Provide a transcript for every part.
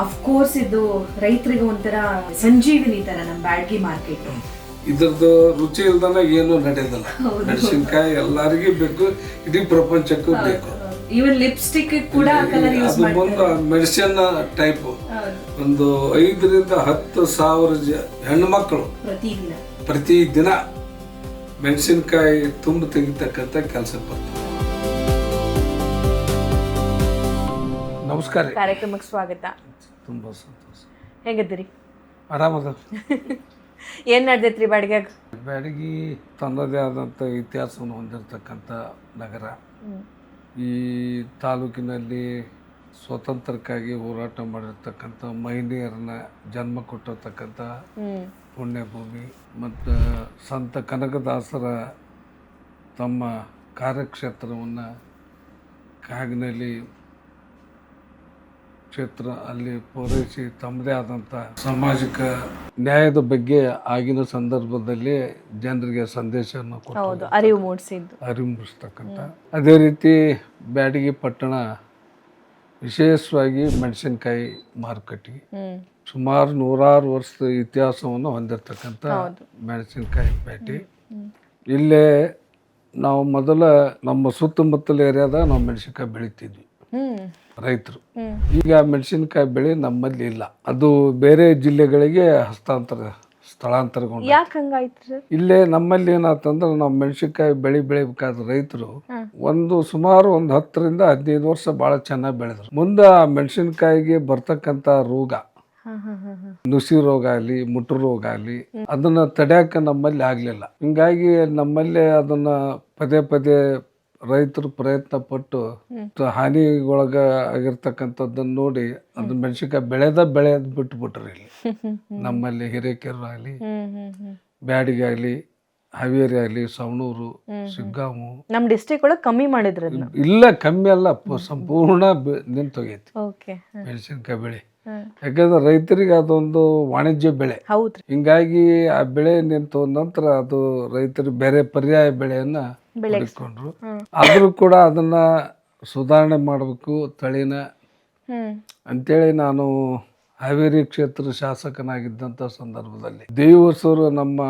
Of course ಇದು ರೈತರಿಗೆ ಒಂಥರ ಸಂಜೀವಿನಿ ತರ ನಮ್ಮ ಬ್ಯಾಡ್ಗಿ ಮಾರ್ಕೆಟ್. ಇದ್ರದ್ದು ರುಚಿ ಇಲ್ದನ ಏನು ನಡೆಯೋದಿಲ್ಲ. ಮೆಣಸಿನ್ಕಾಯಿ ಎಲ್ಲರಿಗೂ ಬೇಕು, ಇಡೀ ಪ್ರಪಂಚಕ್ಕೂ ಬೇಕು. ಈವನ್ ಲಿಪ್ಸ್ಟಿಕ್ ಕೂಡ ಕಲರ್ ಯೂಸ್ ಅದು ಒಂದು ಮೆಡಿಸಿನ್ ಟೈಪ್. ಒಂದು 5,000 to 10,000 ಹೆಣ್ಮಕ್ಳು ಪ್ರತಿದಿನ ಮೆಣಸಿನ್ಕಾಯಿ ತುಂಬ ತೆಗಿತಕ್ಕಂಥ ಕೆಲಸ ಬರ್ತಾರೆ. ನಮಸ್ಕಾರ. ಕಾರ್ಯಕ್ರಮಕ್ಕೆ ಸ್ವಾಗತ. ತುಂಬ ಸಂತೋಷ. ಹೇಗಿದ್ದೀರಿ? ಆರಾಮದ. ಏನ್ ನಡೆದೈತ್ರಿ ಬ್ಯಾಡಗ್ಯಾಗ? ಬ್ಯಾಡಗಿ ತನ್ನದೇ ಆದಂಥ ಇತಿಹಾಸವನ್ನು ಹೊಂದಿರತಕ್ಕಂಥ ನಗರ. ಈ ತಾಲೂಕಿನಲ್ಲಿ ಸ್ವಾತಂತ್ರ್ಯಕ್ಕಾಗಿ ಹೋರಾಟ ಮಾಡಿರ್ತಕ್ಕಂಥ ಮಹಿಳೆಯರನ್ನ ಜನ್ಮ ಕೊಟ್ಟಿರ್ತಕ್ಕಂಥ ಪುಣ್ಯಭೂಮಿ. ಮತ್ತು ಸಂತ ಕನಕದಾಸರ ತಮ್ಮ ಕಾರ್ಯಕ್ಷೇತ್ರವನ್ನು ಕಾಗಿನಲ್ಲಿ ಕ್ಷೇತ್ರ ಅಲ್ಲಿ ಪೂರೈಸಿ ತಮ್ಮದೇ ಆದಂಥ ಸಾಮಾಜಿಕ ನ್ಯಾಯದ ಬಗ್ಗೆ ಆಗಿನ ಸಂದರ್ಭದಲ್ಲಿ ಜನರಿಗೆ ಸಂದೇಶವನ್ನು ಕೊಟ್ಟು ಅರಿವು ಮೂಡಿಸ್ತಕ್ಕಂಥ. ಅದೇ ರೀತಿ ಬ್ಯಾಡಗಿ ಪಟ್ಟಣ ವಿಶೇಷವಾಗಿ ಮೆಣಸಿನಕಾಯಿ ಮಾರುಕಟ್ಟೆಗೆ ಸುಮಾರು 100 ವರ್ಷದ ಇತಿಹಾಸವನ್ನು ಹೊಂದಿರತಕ್ಕಂಥ ಮೆಣಸಿನಕಾಯಿ ಪೇಟೆ. ಇಲ್ಲೇ ನಾವು ಮೊದಲ ನಮ್ಮ ಸುತ್ತಮುತ್ತಲ ಏರಿಯಾದಾಗ ನಾವು ಮೆಣಸಿನಕಾಯಿ ಬೆಳಿತಿದ್ವಿ ರೈತರು. ಈಗ ಮೆಣಸಿನಕಾಯಿ ಬೆಳೆ ನಮ್ಮಲ್ಲಿ ಇಲ್ಲ, ಅದು ಬೇರೆ ಜಿಲ್ಲೆಗಳಿಗೆ ಸ್ಥಳಾಂತರಗೊಂಡು. ಇಲ್ಲೇ ನಮ್ಮಲ್ಲಿ ಏನಾಯ್ತಂದ್ರೆ ನಾವು ಮೆಣಸಿನಕಾಯಿ ಬೆಳಿಬೇಕಾದ್ರೆ ರೈತರು ಸುಮಾರು 10 ರಿಂದ 15 ವರ್ಷ ಭಾಳ ಚೆನ್ನಾಗಿ ಬೆಳೆದ್ರು. ಮುಂದೆ ಆ ಮೆಣಸಿನಕಾಯಿಗೆ ಬರ್ತಕ್ಕಂಥ ರೋಗ, ನುಸಿ ರೋಗ ಆಗಲಿ ಮುಟು ರೋಗ ಆಗಲಿ, ಅದನ್ನ ತಡ್ಯಾಕ ನಮ್ಮಲ್ಲಿ ಆಗ್ಲಿಲ್ಲ. ಹಿಂಗಾಗಿ ನಮ್ಮಲ್ಲಿ ಅದನ್ನ ಪದೇ ರೈತರು ಪ್ರಯತ್ನ ಪಟ್ಟು ಹಾನಿಗೊಳಗ ಆಗಿರ್ತಕ್ಕಂಥದ್ದನ್ನು ನೋಡಿ ಅದು ಮೆಣಸಿನಕಾಯಿ ಬೆಳೆಯೋದು ಬಿಟ್ಬಿಟ್ರಿ. ಇಲ್ಲಿ ನಮ್ಮಲ್ಲಿ ಹಿರೇಕೆರೂರು ಆಗಲಿ, ಬ್ಯಾಡಗಿ ಆಗಲಿ, ಹಾವೇರಿ ಆಗಲಿ, ಸವಣೂರು, ಶಿಗ್ಗಾಂವು, ನಮ್ಮ ಡಿಸ್ಟ್ರಿಕ್ಟ್ ಒಳಗೆ ಕಮ್ಮಿ ಮಾಡಿದ್ರು. ಇಲ್ಲ, ಕಮ್ಮಿ ಅಲ್ಲ, ಸಂಪೂರ್ಣ ನಿಂತೋಗೈತಿ ಮೆಣಸಿನಕಾಯಿ ಬೆಳೆ. ಯಾಕಂದ್ರೆ ರೈತರಿಗೆ ಅದೊಂದು ವಾಣಿಜ್ಯ ಬೆಳೆ. ಹಿಂಗಾಗಿ ಆ ಬೆಳೆ ನಿಂತು ನಂತರ ಅದು ರೈತರು ಬೇರೆ ಪರ್ಯಾಯ ಬೆಳೆಯನ್ನ ಬೆಳೆಕೊಂಡ್ರು. ಆದ್ರೂ ಕೂಡ ಅದನ್ನ ಸುಧಾರಣೆ ಮಾಡಬೇಕು ತಳಿನ ಅಂತೇಳಿ ನಾನು ಹಾವೇರಿ ಕ್ಷೇತ್ರ ಶಾಸಕನಾಗಿದ್ದಂಥ ಸಂದರ್ಭದಲ್ಲಿ ದೇವಸೂರು ನಮ್ಮ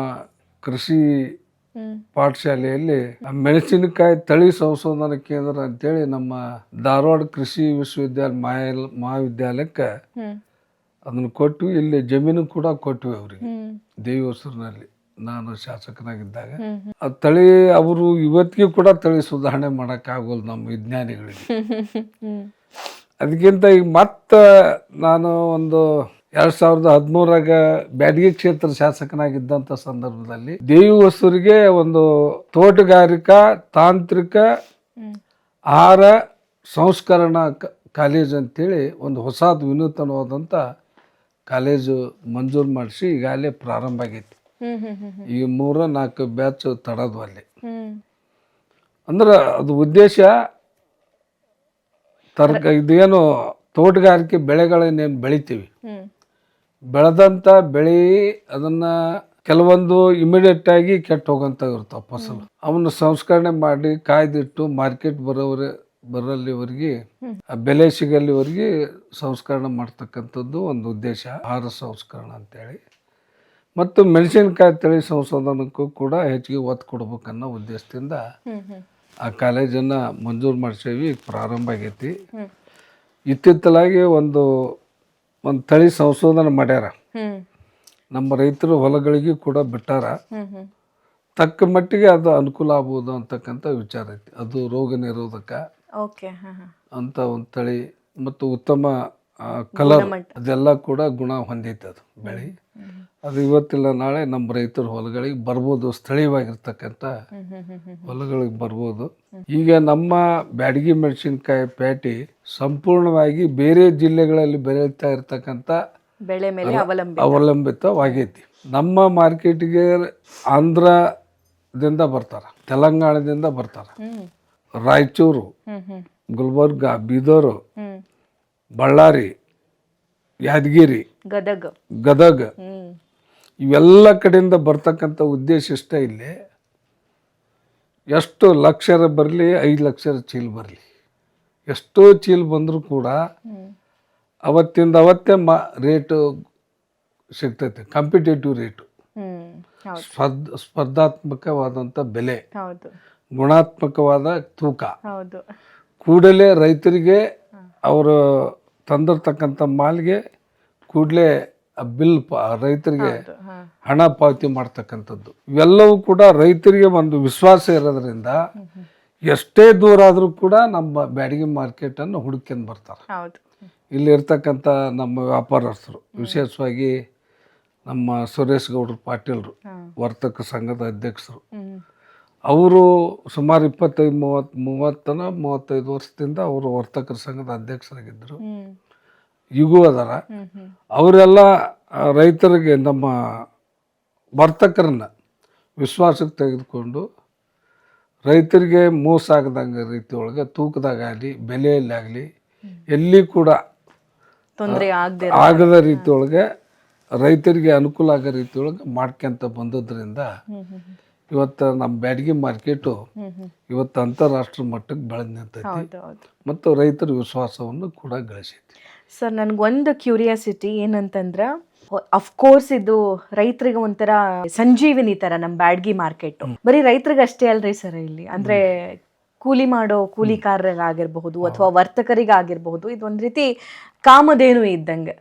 ಕೃಷಿ ಪಾಠಶಾಲೆಯಲ್ಲಿ ಮೆಣಸಿನಕಾಯಿ ತಳಿ ಸಂಶೋಧನಾ ಕೇಂದ್ರ ಅಂತೇಳಿ ನಮ್ಮ ಧಾರವಾಡ ಕೃಷಿ ವಿಶ್ವವಿದ್ಯಾಲಯ ಮಹಾವಿದ್ಯಾಲಯಕ್ಕೆ ಅದನ್ನು ಕೊಟ್ಟು ಇಲ್ಲಿ ಜಮೀನು ಕೂಡ ಕೊಟ್ಟಿವಿ ಅವ್ರಿಗೆ ದೇವಸೂರಿನಲ್ಲಿ ನಾನು ಶಾಸಕನಾಗಿದ್ದಾಗ. ಆ ತಳಿ ಅವರು ಇವತ್ತಿಗೂ ಕೂಡ ತಳಿ ಸುಧಾರಣೆ ಮಾಡೋಕ್ಕಾಗೋಲ್ಲ ನಮ್ಮ ವಿಜ್ಞಾನಿಗಳಿಗೆ. ಅದಕ್ಕಿಂತ ಈಗ ಮತ್ತೆ ನಾನು ಒಂದು 2013 ಬ್ಯಾಡಗಿ ಕ್ಷೇತ್ರ ಶಾಸಕನಾಗಿದ್ದಂಥ ಸಂದರ್ಭದಲ್ಲಿ ದೇವಸೂರಿಗೆ ಒಂದು ತೋಟಗಾರಿಕಾ ತಾಂತ್ರಿಕ ಆಹಾರ ಸಂಸ್ಕರಣಾ ಕಾಲೇಜ್ ಅಂತೇಳಿ ಒಂದು ಹೊಸದು ವಿನೂತನವಾದಂಥ ಕಾಲೇಜು ಮಂಜೂರು ಮಾಡಿಸಿ ಈಗಾಗಲೇ ಪ್ರಾರಂಭ ಆಗೈತಿ. ಈಗ 3-4 ಬ್ಯಾಚ್ ತಡದು ಅಲ್ಲಿ. ಅಂದ್ರೆ ಅದು ಉದ್ದೇಶ ಇದೇನು ತೋಟಗಾರಿಕೆ ಬೆಳೆಗಳನ್ನೇನು ಬೆಳಿತೀವಿ, ಬೆಳೆದಂಥ ಬೆಳೆ ಅದನ್ನ ಕೆಲವೊಂದು ಇಮಿಡಿಯೇಟ್ ಆಗಿ ಕೆಟ್ಟು ಹೋಗಂತ ಇರ್ತಾವ ಫಸಲು. ಅವನ್ನ ಸಂಸ್ಕರಣೆ ಮಾಡಿ ಕಾಯ್ದಿಟ್ಟು ಮಾರ್ಕೆಟ್ ಬರಲ್ಲಿವರೆಗೆ ಬೆಲೆ ಸಿಗಲ್ಲಿವರೆಗೆ ಸಂಸ್ಕರಣೆ ಮಾಡ್ತಕ್ಕಂಥದ್ದು ಒಂದು ಉದ್ದೇಶ, ಆಹಾರ ಸಂಸ್ಕರಣೆ ಅಂತೇಳಿ. ಮತ್ತು ಮೆಣಸಿನಕಾಯಿ ತಳಿ ಸಂಶೋಧನಕ್ಕೂ ಕೂಡ ಹೆಚ್ಚಿಗೆ ಒತ್ತು ಕೊಡ್ಬೇಕನ್ನೋ ಉದ್ದೇಶದಿಂದ ಆ ಕಾಲೇಜನ್ನು ಮಂಜೂರು ಮಾಡಿಸೇವಿ. ಪ್ರಾರಂಭ ಆಗೈತಿ. ಇತ್ತಿತ್ತಲಾಗಿ ಒಂದು ತಳಿ ಸಂಶೋಧನೆ ಮಾಡ್ಯಾರ. ನಮ್ಮ ರೈತರು ಹೊಲಗಳಿಗೆ ಕೂಡ ಬಿಟ್ಟಾರ. ತಕ್ಕ ಮಟ್ಟಿಗೆ ಅದು ಅನುಕೂಲ ಆಗ್ಬೋದು ಅಂತಕ್ಕಂಥ ವಿಚಾರ ಐತಿ. ಅದು ರೋಗ ನಿರೋಧಕ ಅಂತ ಒಂದು ತಳಿ ಮತ್ತು ಉತ್ತಮ ಕಲರ್ ಅದೆಲ್ಲ ಕೂಡ ಗುಣ ಹೊಂದೈತೆ ಅದು ಬೆಳೆ. ಅದು ಇವತ್ತಿಲ್ಲ ನಾಳೆ ನಮ್ಮ ರೈತರ ಹೊಲಗಳಿಗೆ ಬರ್ಬೋದು, ಸ್ಥಳೀಯವಾಗಿರ್ತಕ್ಕಂಥ ಹೊಲಗಳಿಗೆ ಬರ್ಬೋದು. ಈಗ ನಮ್ಮ ಬ್ಯಾಡಗಿ ಮೆಣಸಿನಕಾಯಿ ಪೇಟೆ ಸಂಪೂರ್ಣವಾಗಿ ಬೇರೆ ಜಿಲ್ಲೆಗಳಲ್ಲಿ ಬೆಳೀತಾ ಇರ್ತಕ್ಕಂಥ ಬೆಳೆ ಮೇಲೆ ಅವಲಂಬಿತವಾಗೈತಿ. ನಮ್ಮ ಮಾರ್ಕೆಟ್ಗೆ ಆಂಧ್ರದಿಂದ ಬರ್ತಾರ, ತೆಲಂಗಾಣದಿಂದ ಬರ್ತಾರ, ರಾಯಚೂರು, ಗುಲ್ಬರ್ಗ, ಬೀದರು, ಬಳ್ಳಾರಿ, ಯಾದಗಿರಿ, ಗದಗ ಇವೆಲ್ಲ ಕಡೆಯಿಂದ ಬರ್ತಕ್ಕಂಥ ಉದ್ದೇಶ ಇಷ್ಟ. ಇಲ್ಲಿ ಎಷ್ಟು ಲಕ್ಷರ ಬರಲಿ, 5 ಲಕ್ಷ ಚೀಲ ಬರಲಿ, ಎಷ್ಟೋ ಚೀಲ ಬಂದರೂ ಕೂಡ ಅವತ್ತಿಂದ ಅವತ್ತೇ ರೇಟು ಸಿಗ್ತೈತೆ, ಕಾಂಪಿಟೇಟಿವ್ ರೇಟು, ಸ್ಪರ್ಧಾತ್ಮಕವಾದಂಥ ಬೆಲೆ, ಗುಣಾತ್ಮಕವಾದ ತೂಕ. ಕೂಡಲೇ ರೈತರಿಗೆ ಅವರು ತಂದಿರ್ತಕ್ಕಂಥ ಮಾಲಿಗೆ ಕೂಡಲೇ ಬಿಲ್ ರೈತರಿಗೆ ಹಣ ಪಾವತಿ ಮಾಡ್ತಕ್ಕಂಥದ್ದು, ಇವೆಲ್ಲವೂ ಕೂಡ ರೈತರಿಗೆ ಒಂದು ವಿಶ್ವಾಸ ಇರೋದ್ರಿಂದ ಎಷ್ಟೇ ದೂರ ಆದರೂ ಕೂಡ ನಮ್ಮ ಬ್ಯಾಡಗಿ ಮಾರ್ಕೆಟನ್ನು ಹುಡುಕ್ಕೊಂಡು ಬರ್ತಾರೆ. ಇಲ್ಲಿ ಇರ್ತಕ್ಕಂಥ ನಮ್ಮ ವ್ಯಾಪಾರಸ್ಥರು, ವಿಶೇಷವಾಗಿ ನಮ್ಮ ಸುರೇಶ್ ಗೌಡ್ರು ಪಾಟೀಲ್ರು, ವರ್ತಕ ಸಂಘದ ಅಧ್ಯಕ್ಷರು, ಅವರು ಸುಮಾರು 25-35 ವರ್ಷದಿಂದ ಅವರು ವರ್ತಕರ ಸಂಘದ ಅಧ್ಯಕ್ಷರಾಗಿದ್ದರು, ಈಗೂ ಅದಾರ. ಅವರೆಲ್ಲ ರೈತರಿಗೆ, ನಮ್ಮ ವರ್ತಕರನ್ನ ವಿಶ್ವಾಸಕ್ಕೆ ತೆಗೆದುಕೊಂಡು ರೈತರಿಗೆ ಮೋಸ ಆಗದಂಗೆ ರೀತಿ ಒಳಗೆ ತೂಕದಾಗಲಿ ಬೆಲೆಯಲ್ಲಾಗಲಿ ಎಲ್ಲಿ ಕೂಡ ಆಗದ ರೀತಿ ಒಳಗೆ ರೈತರಿಗೆ ಅನುಕೂಲ ಆಗೋ ರೀತಿ ಒಳಗೆ ಮಾಡ್ಕೊಂತ ಬಂದದ್ರಿಂದ ಇವತ್ತು ನಮ್ಮ ಬ್ಯಾಡಗಿ ಮಾರ್ಕೆಟು ಇವತ್ತು ಅಂತಾರಾಷ್ಟ್ರೀಯ ಮಟ್ಟಕ್ಕೆ ಬೆಳೆದು ನಿಂತೈತಿ ಮತ್ತು ರೈತರ ವಿಶ್ವಾಸವನ್ನು ಕೂಡ ಗಳಿಸೈತಿ. ಸರ್, ನನಗೊಂದು ಕ್ಯೂರಿಯಾಸಿಟಿ ಏನಂತಂದ್ರೆ, ಅಫ್ಕೋರ್ಸ್ ಇದು ರೈತರಿಗೆ ಒಂಥರ ಸಂಜೀವಿನಿ ತರ ನಮ್ಮ ಬ್ಯಾಡಗಿ ಮಾರ್ಕೆಟ್. ಬರೀ ರೈತರಿಗೆ ಅಷ್ಟೇ ಅಲ್ರಿ ಸರ್, ಇಲ್ಲಿ ಅಂದ್ರೆ ಕೂಲಿ ಮಾಡೋ ಕೂಲಿಕಾರರಿಗಾಗಿರ್ಬಹುದು ಅಥವಾ ವರ್ತಕರಿಗಾಗಿರ್ಬಹುದು, ಇದೊಂದು ರೀತಿ ಕಾಮಧೇನು ಇದ್ದಂಗೆ.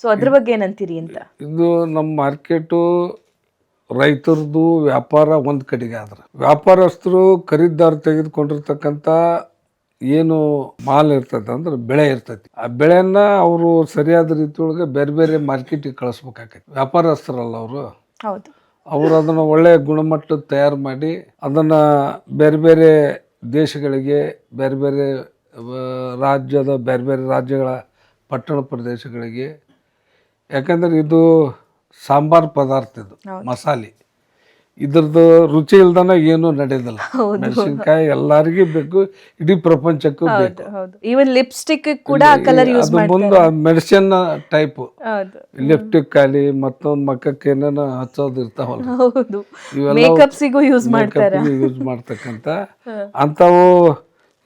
ಸೊ ಅದ್ರ ಬಗ್ಗೆ ಏನಂತೀರಿ ಅಂತ? ಇದು ನಮ್ಮ ಮಾರ್ಕೆಟು ರೈತರದು ವ್ಯಾಪಾರ ಒಂದು ಕಡೆಗೆ ಆದ್ರೆ, ವ್ಯಾಪಾರಸ್ಥರು ಖರೀದಾರ ತೆಗೆದುಕೊಂಡಿರ್ತಕ್ಕಂಥ ಏನು ಮಾಲ್ ಇರ್ತೈತೆ ಅಂದ್ರೆ ಬೆಳೆ ಇರ್ತೈತಿ, ಆ ಬೆಳೆಯನ್ನ ಅವರು ಸರಿಯಾದ ರೀತಿಯೊಳಗೆ ಬೇರೆ ಬೇರೆ ಮಾರ್ಕೆಟಿಗೆ ಕಳಿಸ್ಬೇಕಾಗೈತಿ. ವ್ಯಾಪಾರಸ್ಥರಲ್ಲ ಅವರು ಅದನ್ನು ಒಳ್ಳೆ ಗುಣಮಟ್ಟದ ತಯಾರು ಮಾಡಿ ಅದನ್ನು ಬೇರೆ ಬೇರೆ ದೇಶಗಳಿಗೆ, ಬೇರೆ ಬೇರೆ ರಾಜ್ಯದ ಬೇರೆ ಬೇರೆ ರಾಜ್ಯಗಳ ಪಟ್ಟಣ ಪ್ರದೇಶಗಳಿಗೆ, ಯಾಕಂದ್ರೆ ಇದು ಸಾಂಬಾರ್ ಪದಾರ್ಥ, ಇದು ಮಸಾಲೆ, ಇದ್ರದ್ದು ರುಚಿ ಇಲ್ದನ ಏನು ನಡೆಯೋದಿಲ್ಲ. ಮೆಣಸಿನ್ಕಾಯಿ ಎಲ್ಲರಿಗೂ ಬೇಕು, ಇಡೀ ಪ್ರಪಂಚಕ್ಕೂ ಬೇಕು. ಈವನ್ ಲಿಪ್ಸ್ಟಿಕ್ ಕೂಡ ಕಲರ್ ಯೂಸ್ ಮಾಡ್ತಾರೆ. ಮುಂದೆ ಮೆಡಿಸಿನ್ ಟೈಪ್ ಲಿಪ್ಸ್ಟಿಕ್ ಆಗಲಿ ಮತ್ತೊಂದು ಮಕ್ಕಕ್ಕೆ ಏನೇನೋ ಹಚ್ಚೋದು ಇರ್ತಾವಲ್ಲ, ಮೇಕಪ್ಸಿಗೂ ಯೂಸ್ ಮಾಡ್ತಾರೆ, ಯೂಸ್ ಮಾಡ್ತಕ್ಕಂಥ ಅಂಥವು.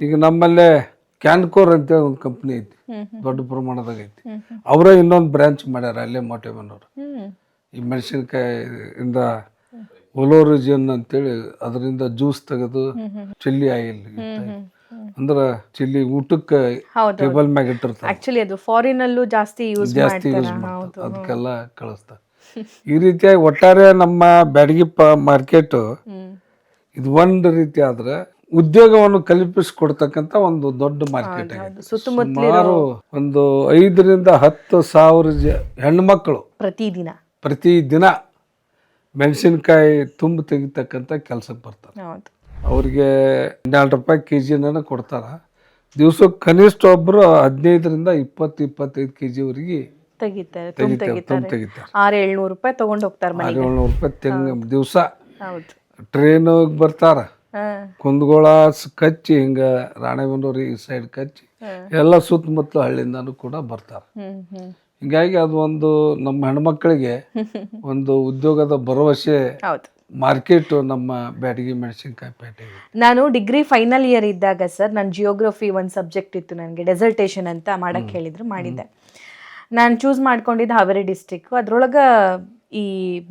ಈಗ ನಮ್ಮಲ್ಲೇ ಕ್ಯಾನ್ಕೋರ್ ಅಂತೇಳಿ ಒಂದು ಕಂಪ್ನಿ ಐತಿ, ದೊಡ್ಡ ಪ್ರಮಾಣದಾಗ ಐತಿ. ಅವರೇ ಇನ್ನೊಂದು ಬ್ರಾಂಚ್ ಮಾಡ್ಯಾರ ಅಲ್ಲೇ ಮೋಟೆಮನವರು. ಈ ಮೆಣಸಿನ್ಕಾಯಿ ಇಂದ ಒಲೋರಿಜಿನ್ ಅಂತೇಳಿ ಅದರಿಂದ ಜ್ಯೂಸ್ ತೆಗೆದು ಚಿಲ್ಲಿ ಆಯಿಲ್ ಅಂದ್ರೆ ಚಿಲ್ಲಿ ಊಟಕ್ಕೆ ಟೇಬಲ್ ಮ್ಯಾಗ ಇಟ್ಟಿರ್ತಾರೆ. ಆಕ್ಚುಲಿ ಅದು ಫಾರಿನ್ ಅಲ್ಲೂ ಜಾಸ್ತಿ ಯೂಸ್ ಮಾಡ್ತಾರೆ, ಅದಕ್ಕೆಲ್ಲ ಕಳಿಸ್ತಾರೆ. ಈ ರೀತಿಯಾಗಿ ಒಟ್ಟಾರೆ ನಮ್ಮ ಬ್ಯಾಡಗಿ ಮಾರ್ಕೆಟ್ ಇದು ಒಂದು ರೀತಿ ಆದ್ರೆ ಉದ್ಯೋಗವನ್ನು ಕಲ್ಪಿಸಿಕೊಡ್ತಕ್ಕಂಥ ಒಂದು ದೊಡ್ಡ ಮಾರ್ಕೆಟ್ ಆಗಿದೆ. ಸುಮಾರು ಒಂದು 5,000-10,000 ಹೆಣ್ಮಕ್ಳು ಪ್ರತಿದಿನ ಮೆಣಸಿನ್ಕಾಯಿ ತುಂಬ ತೆಗಿತಕ್ಕಂಥ ಕೆಲ್ಸಕ್ಕೆ ಬರ್ತಾರೆ. ಅವ್ರಿಗೆ 12 ರೂಪಾಯಿ KG ಕೊಡ್ತಾರ. ದಿವ್ಸಕ್ಕೆ ಕನಿಷ್ಠ ಒಬ್ರು 15-20-25 KG ತೆಗಿತಾರೆ. ತೆಗಿತಾರೆ. 600-700 ರೂಪಾಯಿ ತಗೊಂಡು ಹೋಗ್ತಾರೆ. 600-700 ರೂಪಾಯಿ ದಿವಸ ಟ್ರೈನ್ ಬರ್ತಾರ. ಕುಂದಗೋಳ ಕಚ್ಚಿ ಹಿಂಗ ರಾಣೆಬೆನ್ನೂರು ಈ ಸೈಡ್ ಕಚ್ಚಿ ಎಲ್ಲ ಸುತ್ತಮುತ್ತಲ ಹಳ್ಳಿಯಿಂದಾನು ಕೂಡ ಬರ್ತಾರ. ಹಿಂಗಾಗಿ ಅದು ಒಂದು ನಮ್ಮ ಹೆಣ್ಮಕ್ಳಿಗೆ ಒಂದು ಉದ್ಯೋಗದ ಭರವಸೆ ಮಾರ್ಕೆಟ್ ನಮ್ಮ ಬ್ಯಾಡಗಿ ಮೆಣಸಿನ್ಕಾಯಿ ಪೇಟೆ. ನಾನು ಡಿಗ್ರಿ ಫೈನಲ್ ಇಯರ್ ಇದ್ದಾಗ ಸರ್, ನನ್ನ ಜಿಯೋಗ್ರಫಿ ಒಂದು ಸಬ್ಜೆಕ್ಟ್ ಇತ್ತು, ನನಗೆ ಡೆಸರ್ಟೇಷನ್ ಅಂತ ಮಾಡಕ್ಕೆ ಹೇಳಿದ್ರು, ಮಾಡಿದ್ದೆ. ನಾನು ಚೂಸ್ ಮಾಡ್ಕೊಂಡಿದ್ದು ಹಾವೇರಿ ಡಿಸ್ಟ್ರಿಕ್ಟ್. ಅದ್ರೊಳಗೆ ಈ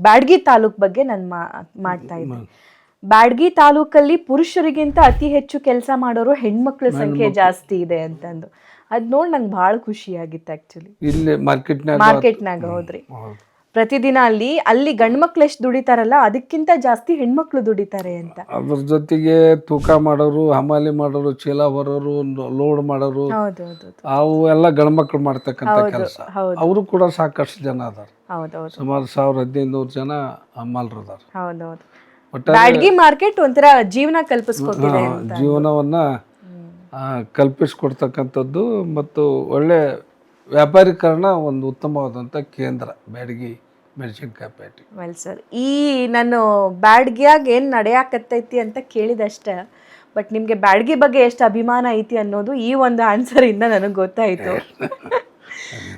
ಬ್ಯಾಡಗಿ ತಾಲೂಕ್ ಬಗ್ಗೆ ನಾನು ಮಾಡ್ತಾ ಇದ್ದೆ. ಬ್ಯಾಡಗಿ ತಾಲೂಕಲ್ಲಿ ಪುರುಷರಿಗಿಂತ ಅತಿ ಹೆಚ್ಚು ಕೆಲಸ ಮಾಡೋರು ಹೆಣ್ಮಕ್ಳ ಸಂಖ್ಯೆ ಜಾಸ್ತಿ ಇದೆ ಅಂತಂದು ಅದ್ ನೋಡಿ ನಂಗೆ ಭಾಳ ಖುಷಿ ಆಗಿತ್ತು. ಆಕ್ಚುಲಿ ಇಲ್ಲಿ ಮಾರ್ಕೆಟ್ನಾಗ ಹೋದ್ರಿ ಪ್ರತಿದಿನ ಅಲ್ಲಿ ಗಂಡ್ಮಕ್ಳು ಎಷ್ಟು ದುಡಿತಾರಲ್ಲ ಅದಕ್ಕಿಂತ ಜಾಸ್ತಿ ಹೆಣ್ಮಕ್ಳು ದುಡಿತಾರೆ ಅಂತ. ಅದ್ರ ಜೊತೆಗೆ ತೂಕ ಮಾಡೋರು, ಹಮಾಲಿ ಮಾಡೋರು, ಚೀಲ ಹೊರೋರು, ಲೋಡ್ ಮಾಡೋರು, ಅವು ಎಲ್ಲ ಗಂಡ್ಮಕ್ಳು ಮಾಡ್ತಕ್ಕಂಥ ಕೆಲಸ. ಅವರು ಕೂಡ ಸಾಕಷ್ಟು ಜನ ಅದಾರ. ಸುಮಾರು 1,000-1,500 ಜನ ಹಮಾಲ್ರು ಅದಾರ. ಬ್ಯಾಡಗಿ ಮಾರ್ಕೆಟ್ ಒಂಥರ ಜೀವನ ಕಲ್ಪಿಸ್ಕೊಟ್ಟಿದೆ, ಜೀವನವನ್ನ ಕಲ್ಪಿಸ್ಕೊಡ್ತಕ್ಕಂಥದ್ದು ಮತ್ತು ಒಳ್ಳೆ ವ್ಯಾಪಾರೀಕರಣ ಒಂದು ಉತ್ತಮವಾದಂಥ ಕೇಂದ್ರ ಬ್ಯಾಡಗಿ ಮೆಣಸಿನ್ಕಾಯಿ ಪೇಟೆ. ವೆಲ್ ಸರ್, ಈ ನಾನು ಬ್ಯಾಡಗಿಯಾಗ ಏನು ನಡೆಯಾಕತ್ತೈತಿ ಅಂತ ಕೇಳಿದಷ್ಟೇ, ಬಟ್ ನಿಮಗೆ ಬ್ಯಾಡಗಿ ಬಗ್ಗೆ ಎಷ್ಟು ಅಭಿಮಾನ ಐತಿ ಅನ್ನೋದು ಈ ಒಂದು ಆನ್ಸರಿಂದ ನನಗೆ ಗೊತ್ತಾಯಿತು.